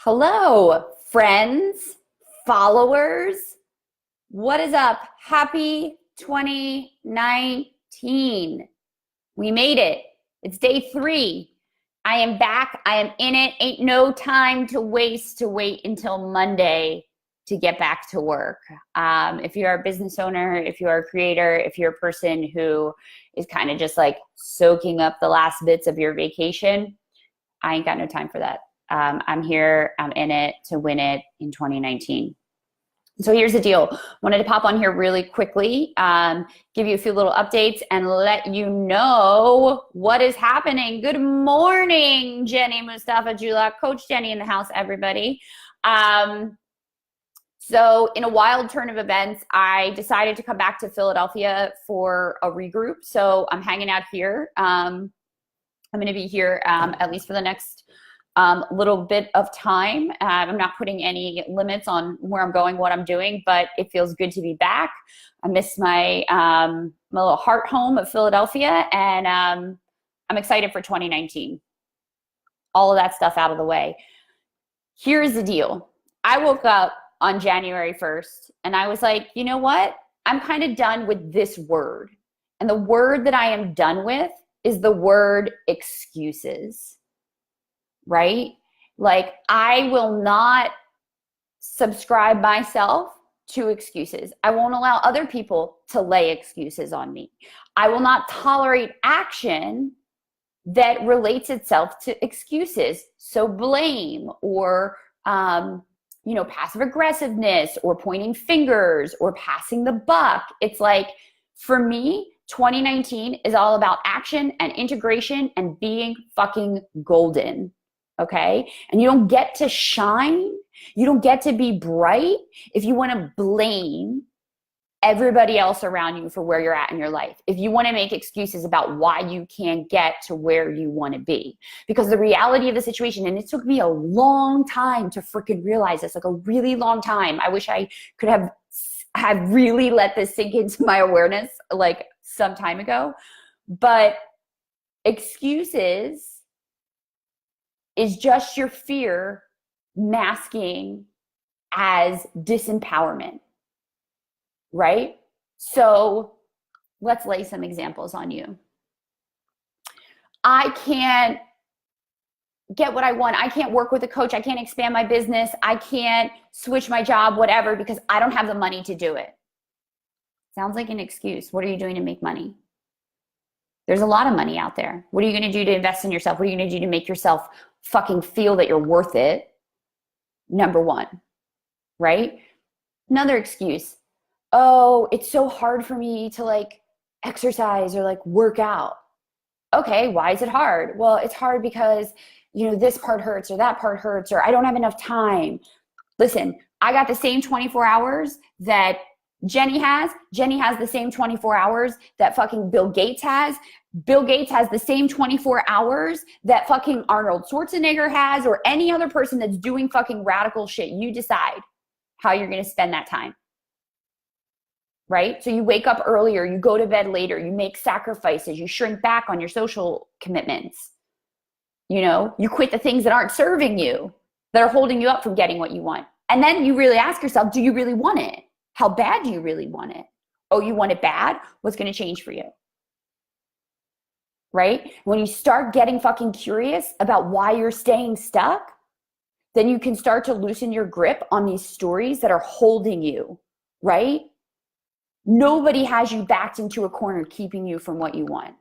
Hello, friends, followers. What is up? Happy 2019. We made it. It's day 3. I am back. I am in it. Ain't no time to waste to wait until Monday to get back to work. If you're a business owner, if you're a creator, if you're a person who is kind of just like soaking up the last bits of your vacation, I ain't got no time for that. I'm here, I'm in it to win it in 2019. So here's the deal. Wanted to pop on here really quickly, give you a few little updates and let you know what is happening. Good morning, Jenny Mustafa Jula, Coach Jenny in the house, everybody. So in a wild turn of events, I decided to come back to Philadelphia for a regroup. So I'm hanging out here. I'm going to be here at least for the next little bit of time. I'm not putting any limits on where I'm going, what I'm doing, but it feels good to be back. I miss my little heart home of Philadelphia, and I'm excited for 2019. All of that stuff out of the way. Here's the deal. I woke up on January 1st, and I was like, you know what? I'm kind of done with this word. And the word that I am done with is the word excuses. Right? Like, I will not subscribe myself to excuses. I won't allow other people to lay excuses on me. I will not tolerate action that relates itself to excuses. So blame or, passive aggressiveness or pointing fingers or passing the buck. It's like, for me, 2019 is all about action and integration and being fucking golden. Okay? And you don't get to shine. You don't get to be bright if you want to blame everybody else around you for where you're at in your life. If you want to make excuses about why you can't get to where you want to be. Because the reality of the situation, and it took me a long time to freaking realize this, like a really long time. I wish I could have really let this sink into my awareness like some time ago. But excuses is just your fear masking as disempowerment, right? So let's lay some examples on you. I can't get what I want. I can't work with a coach. I can't expand my business. I can't switch my job, whatever, because I don't have the money to do it. Sounds like an excuse. What are you doing to make money? There's a lot of money out there. What are you going to do to invest in yourself? What are you going to do to make yourself fucking feel that you're worth it? Number one, right? Another excuse. Oh, it's so hard for me to like exercise or like work out. Okay, why is it hard? Well, it's hard because, this part hurts or that part hurts or I don't have enough time. Listen, I got the same 24 hours that Jenny has. Jenny has the same 24 hours that fucking Bill Gates has. Bill Gates has the same 24 hours that fucking Arnold Schwarzenegger has, or any other person that's doing fucking radical shit. You decide how you're going to spend that time. Right? So you wake up earlier, you go to bed later, you make sacrifices, you shrink back on your social commitments. You quit the things that aren't serving you, that are holding you up from getting what you want. And then you really ask yourself, do you really want it? How bad do you really want it? Oh, you want it bad? What's going to change for you? Right? When you start getting fucking curious about why you're staying stuck, then you can start to loosen your grip on these stories that are holding you, right? Nobody has you backed into a corner keeping you from what you want.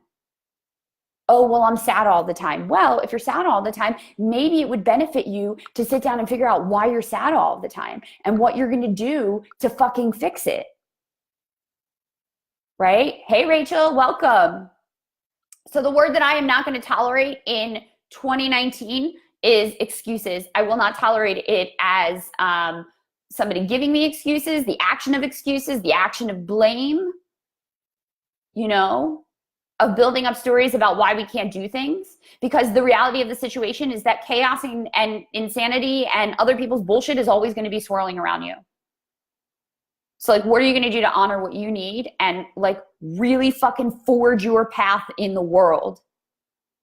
Oh, well, I'm sad all the time. Well, if you're sad all the time, maybe it would benefit you to sit down and figure out why you're sad all the time and what you're going to do to fucking fix it. Right? Hey, Rachel, welcome. So the word that I am not going to tolerate in 2019 is excuses. I will not tolerate it as somebody giving me excuses, the action of excuses, the action of blame, of building up stories about why we can't do things. Because the reality of the situation is that chaos and insanity and other people's bullshit is always going to be swirling around you. So like, what are you going to do to honor what you need and like really fucking forge your path in the world?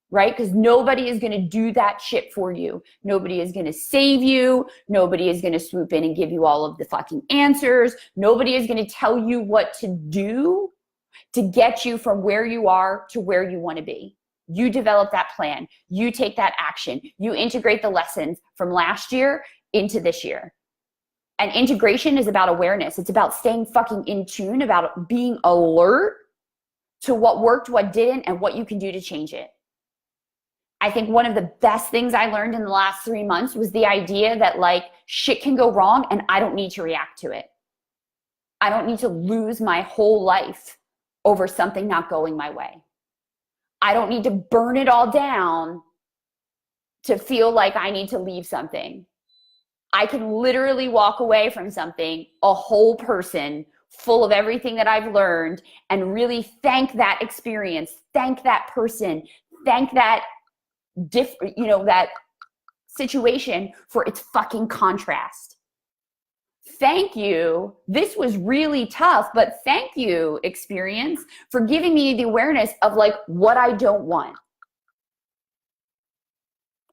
right? Because nobody is going to do that shit for you. Nobody is going to save you. Nobody is going to swoop in and give you all of the fucking answers. Nobody is going to tell you what to do to get you from where you are to where you want to be. You develop that plan. You take that action. You integrate the lessons from last year into this year. And integration is about awareness. It's about staying fucking in tune, about being alert to what worked, what didn't, and what you can do to change it. I think one of the best things I learned in the last 3 months was the idea that like shit can go wrong and I don't need to react to it. I don't need to lose my whole life over something not going my way. I don't need to burn it all down to feel like I need to leave something. I can literally walk away from something, a whole person full of everything that I've learned, and really thank that experience, thank that person, thank that that situation for its fucking contrast. Thank you. This was really tough, but thank you, experience, for giving me the awareness of like what I don't want.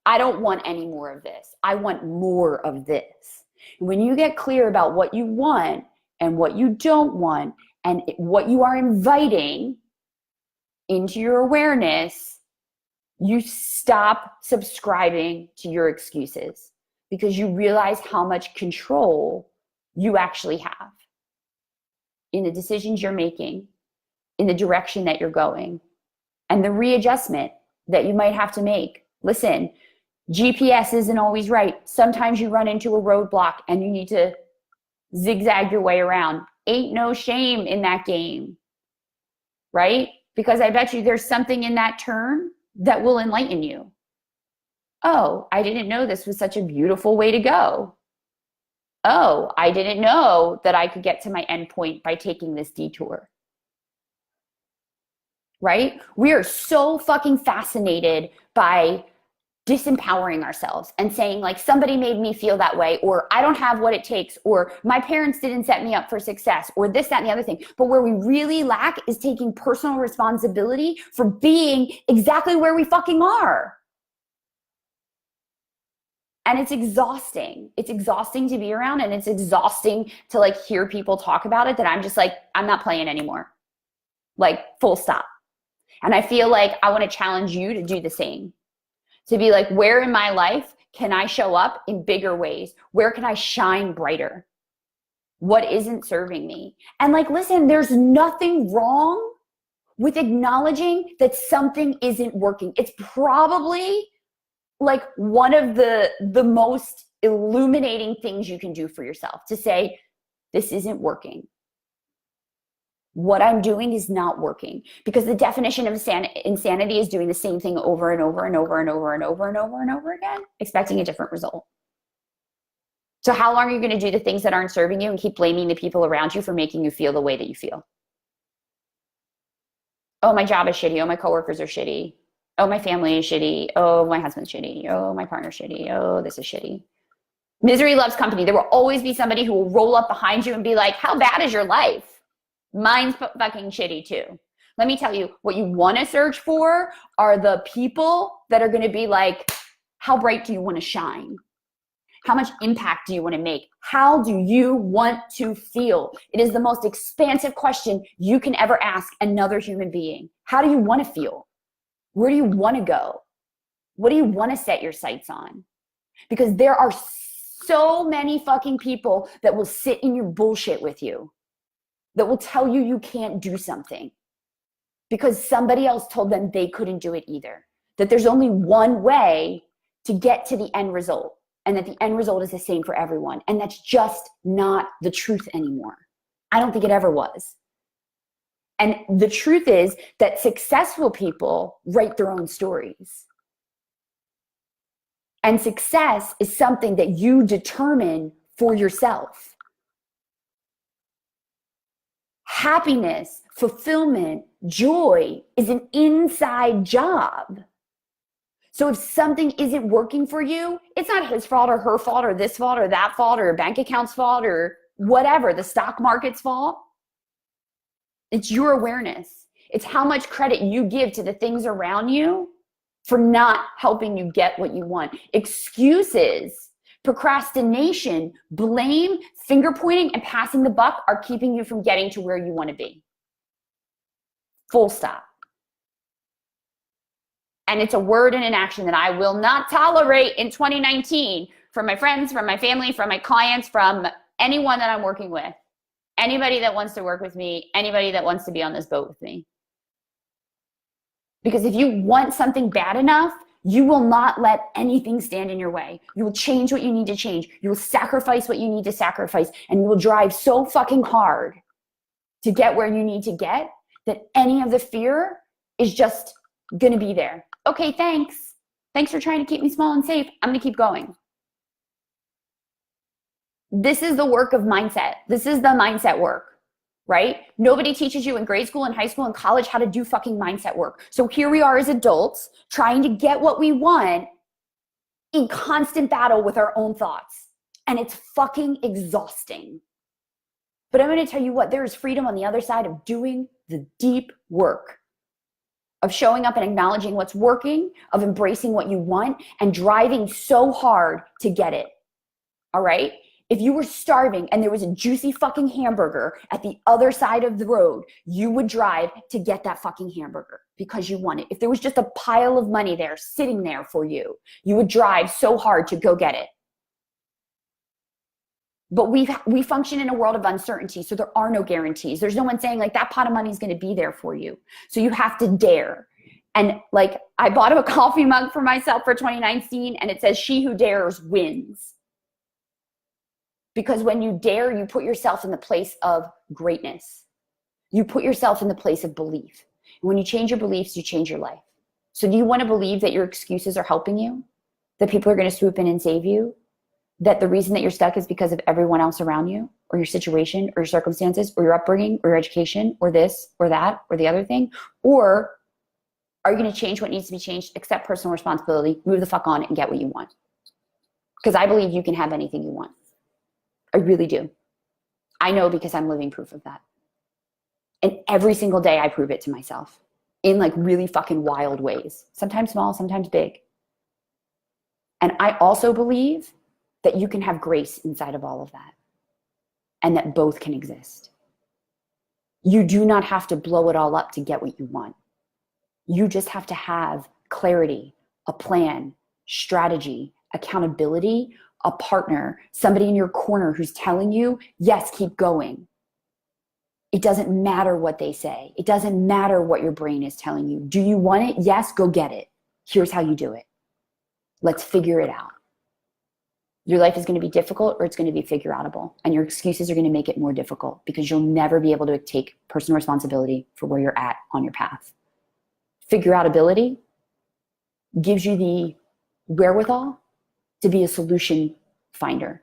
I don't want any more of this. I want more of this. When you get clear about what you want and what you don't want and what you are inviting into your awareness, you stop subscribing to your excuses because you realize how much control you actually have in the decisions you're making, in the direction that you're going, and the readjustment that you might have to make. Listen, GPS isn't always right. Sometimes you run into a roadblock and you need to zigzag your way around. Ain't no shame in that game, right? Because I bet you there's something in that turn that will enlighten you. Oh, I didn't know this was such a beautiful way to go. Oh, I didn't know that I could get to my endpoint by taking this detour. Right? We are so fucking fascinated by disempowering ourselves and saying like somebody made me feel that way, or I don't have what it takes, or my parents didn't set me up for success, or this, that, and the other thing. But where we really lack is taking personal responsibility for being exactly where we fucking are. And it's exhausting. It's exhausting to be around, and it's exhausting to like hear people talk about it, that I'm just like, I'm not playing anymore. Like full stop. And I feel like I want to challenge you to do the same. To be like, where in my life can I show up in bigger ways? Where can I shine brighter? What isn't serving me? And like, listen, there's nothing wrong with acknowledging that something isn't working. It's probably like one of the most illuminating things you can do for yourself, to say, this isn't working. What I'm doing is not working. Because the definition of insanity is doing the same thing over and over and over and over and over and over and over again, expecting a different result. So how long are you going to do the things that aren't serving you and keep blaming the people around you for making you feel the way that you feel? Oh, my job is shitty. Oh, my coworkers are shitty. Oh, my family is shitty. Oh, my husband's shitty. Oh, my partner's shitty. Oh, this is shitty. Misery loves company. There will always be somebody who will roll up behind you and be like, how bad is your life? Mine's fucking shitty too. Let me tell you, what you want to search for are the people that are going to be like, how bright do you want to shine? How much impact do you want to make? How do you want to feel? It is the most expansive question you can ever ask another human being. How do you want to feel? Where do you want to go? What do you want to set your sights on? Because there are so many fucking people that will sit in your bullshit with you, that will tell you you can't do something because somebody else told them they couldn't do it either. That there's only one way to get to the end result, and that the end result is the same for everyone. And that's just not the truth anymore. I don't think it ever was. And the truth is that successful people write their own stories. And success is something that you determine for yourself. Happiness, fulfillment, joy is an inside job. So if something isn't working for you, it's not his fault or her fault or this fault or that fault or bank account's fault or whatever, the stock market's fault. It's your awareness. It's how much credit you give to the things around you for not helping you get what you want. Excuses, procrastination, blame, finger pointing, and passing the buck are keeping you from getting to where you want to be. Full stop. And it's a word and an action that I will not tolerate in 2019 from my friends, from my family, from my clients, from anyone that I'm working with. Anybody that wants to work with me, anybody that wants to be on this boat with me. Because if you want something bad enough, you will not let anything stand in your way. You will change what you need to change. You will sacrifice what you need to sacrifice. And you will drive so fucking hard to get where you need to get that any of the fear is just going to be there. Okay, thanks. Thanks for trying to keep me small and safe. I'm going to keep going. This is the work of mindset. This is the mindset work. Right? Nobody teaches you in grade school and high school and college how to do fucking mindset work. So here we are as adults trying to get what we want in constant battle with our own thoughts. And it's fucking exhausting. But I'm going to tell you what, there is freedom on the other side of doing the deep work, of showing up and acknowledging what's working, of embracing what you want and driving so hard to get it. All right? If you were starving and there was a juicy fucking hamburger at the other side of the road, you would drive to get that fucking hamburger because you want it. If there was just a pile of money there sitting there for you, you would drive so hard to go get it. But we function in a world of uncertainty, so there are no guarantees. There's no one saying like that pot of money is going to be there for you. So you have to dare. And like I bought a coffee mug for myself for 2019 and it says, "She who dares wins." Because when you dare, you put yourself in the place of greatness. You put yourself in the place of belief. And when you change your beliefs, you change your life. So do you want to believe that your excuses are helping you? That people are going to swoop in and save you? That the reason that you're stuck is because of everyone else around you, or your situation, or your circumstances, or your upbringing, or your education, or this, or that, or the other thing? Or are you going to change what needs to be changed, accept personal responsibility, move the fuck on, and get what you want? Because I believe you can have anything you want. I really do. I know because I'm living proof of that. And every single day I prove it to myself in like really fucking wild ways. Sometimes small, sometimes big. And I also believe that you can have grace inside of all of that. And that both can exist. You do not have to blow it all up to get what you want. You just have to have clarity, a plan, strategy, accountability, a partner, somebody in your corner who's telling you, yes, keep going. It doesn't matter what they say. It doesn't matter what your brain is telling you. Do you want it? Yes, go get it. Here's how you do it. Let's figure it out. Your life is going to be difficult or it's going to be figure outable. And your excuses are going to make it more difficult because you'll never be able to take personal responsibility for where you're at on your path. Figure outability gives you the wherewithal to be a solution finder.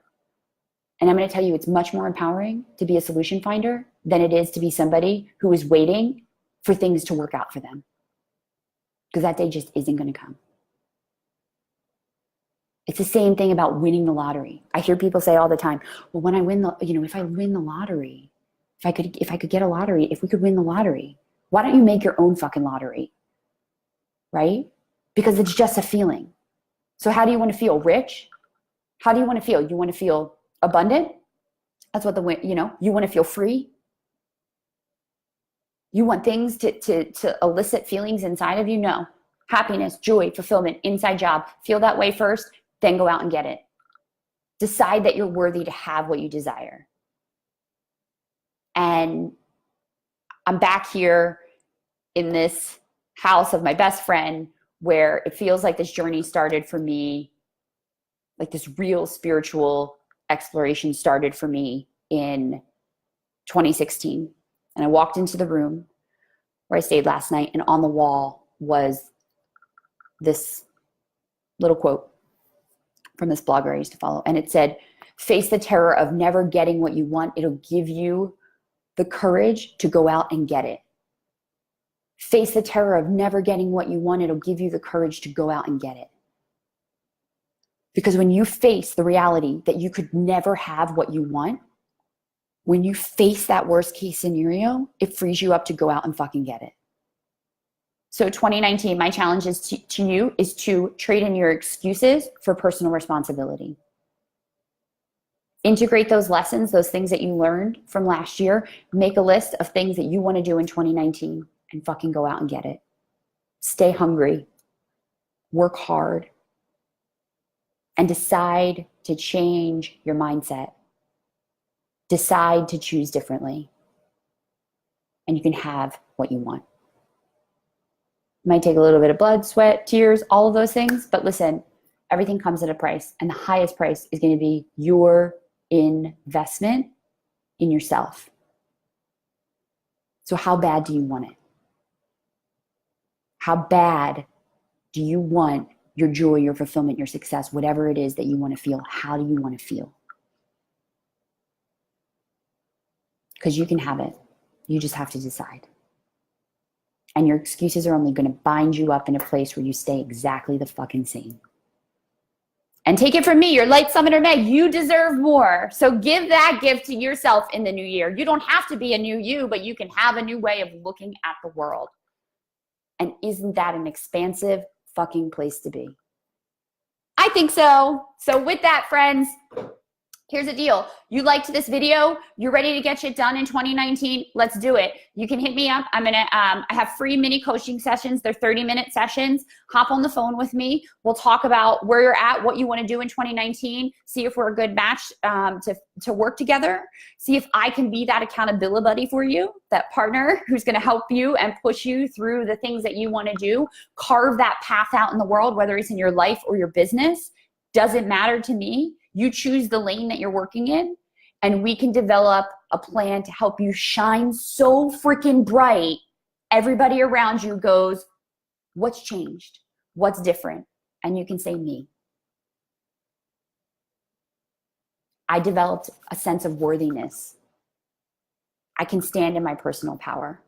And I'm going to tell you, it's much more empowering to be a solution finder than it is to be somebody who is waiting for things to work out for them. Because that day just isn't going to come. It's the same thing about winning the lottery. I hear people say all the time, well, when I win the, if I win the lottery, if I could get a lottery, if we could win the lottery, why don't you make your own fucking lottery? Right? Because it's just a feeling. So how do you want to feel? Rich? How do you want to feel? You want to feel abundant? That's what you want to feel free? You want things to elicit feelings inside of you? No. Happiness, joy, fulfillment, inside job. Feel that way first, then go out and get it. Decide that you're worthy to have what you desire. And I'm back here in this house of my best friend where it feels like this journey started for me, like this real spiritual exploration started for me in 2016. And I walked into the room where I stayed last night, and on the wall was this little quote from this blogger I used to follow. And it said, face the terror of never getting what you want. It'll give you the courage to go out and get it. Face the terror of never getting what you want. It'll give you the courage to go out and get it. Because when you face the reality that you could never have what you want, when you face that worst case scenario, it frees you up to go out and fucking get it. So 2019, my challenge is to you is to trade in your excuses for personal responsibility. Integrate those lessons, those things that you learned from last year. Make a list of things that you want to do in 2019 and fucking go out and get it. Stay hungry. Work hard. And decide to change your mindset. Decide to choose differently. And you can have what you want. It might take a little bit of blood, sweat, tears, all of those things. But listen, everything comes at a price. And the highest price is going to be your investment in yourself. So how bad do you want it? How bad do you want your joy, your fulfillment, your success, whatever it is that you want to feel? How do you want to feel? Because you can have it. You just have to decide. And your excuses are only going to bind you up in a place where you stay exactly the fucking same. And take it from me, your Light Summiter Meg, you deserve more. So give that gift to yourself in the new year. You don't have to be a new you, but you can have a new way of looking at the world. And isn't that an expansive fucking place to be? I think so. So with that, friends, here's the deal. You liked this video. You're ready to get shit done in 2019. Let's do it. You can hit me up. I have free mini coaching sessions. They're 30-minute sessions. Hop on the phone with me. We'll talk about where you're at, what you want to do in 2019. See if we're a good match to work together. See if I can be that accountability buddy for you, that partner who's going to help you and push you through the things that you want to do. Carve that path out in the world, whether it's in your life or your business. Doesn't matter to me. You choose the lane that you're working in, and we can develop a plan to help you shine so freaking bright. Everybody around you goes, what's changed? What's different? And you can say me. I developed a sense of worthiness. I can stand in my personal power.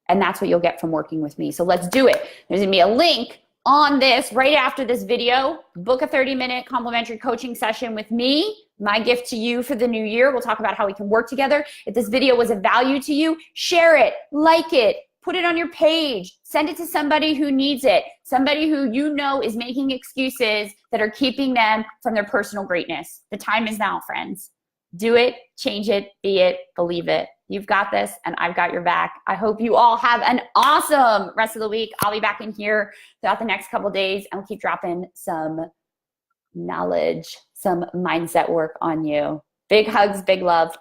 And that's what you'll get from working with me. So let's do it. There's gonna be a link on this right after this video. Book a 30-minute complimentary coaching session with me. My gift to you for the new year. We'll talk about how we can work together. If this video was of value to you, share it, like it, put it on your page, send it to somebody who needs it, somebody who you know is making excuses that are keeping them from their personal greatness. The time is now, friends. Do it, change it, be it, believe it. You've got this, and I've got your back. I hope you all have an awesome rest of the week. I'll be back in here throughout the next couple days, and we'll keep dropping some knowledge, some mindset work on you. Big hugs, big love.